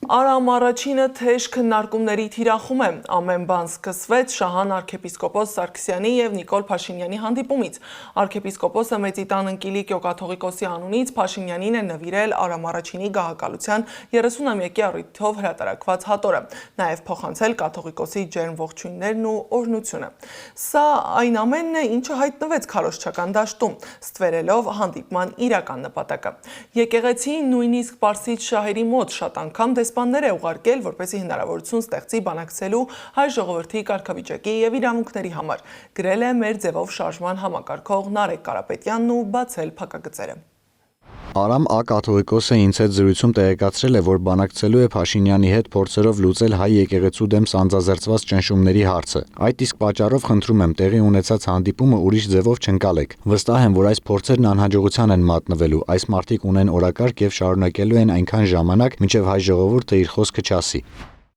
Արամ առաջինը թեժ քննարկումների թիրախում է։ Ամեն բան սկսվեց Շահան arczepiskopos Սարգսյանի եւ Նիկոլ Փաշինյանի հանդիպումից։ Arczepiskopos-ը Մեծիտան Ընկիլիկ Կաթողիկոսի անունից Փաշինյանին է նվիրել Արամ առաջինի գահակալության 30-ամյակի առիթով հրատարակված հատորը, նաեւ փոխանցել կաթողիկոսի ջերմ ողջույններն ու օրհնությունը։ Սա այն ամենն է, ինչը հայտնվեց քարոզչական դաշտում, ստվերելով հանդիպման իրական նպատակը։ Եկեղեցին նույնիսկ Պարսից շահերի մոտ շատ անգամ դեսպաններ է ուղարկել, որպեսզի հնարավորություն ստեղծի բանակցելու հայ ժողովրդի կարգավիճակի եւ իրավունքների համար, գրել է մեր ձևով շարժման համակարգող Նարեկ Կարապետյանն ու բացել փակագծերը։ Արամ կաթողիկոսը ինձ հետ զրույցում տեղեկացրել է, որ բանակցելու է Փաշինյանի հետ փորձերով լուծել հայ եկեղեցու դեմ սանձազերծված ճնշումների հարցը։ Այդ իսկ պատճառով խնդրում եմ տեղի ունեցած հանդիպումը ուրիշ ձևով չընկալեք։ Վստահ եմ, որ այս փորձերն անհաջողության են մատնվելու, այս մարդիկ ունեն օրակարգ եւ շարունակելու են այնքան ժամանակ, մինչեւ հայ ժողովուրդը իր խոսքը չասի։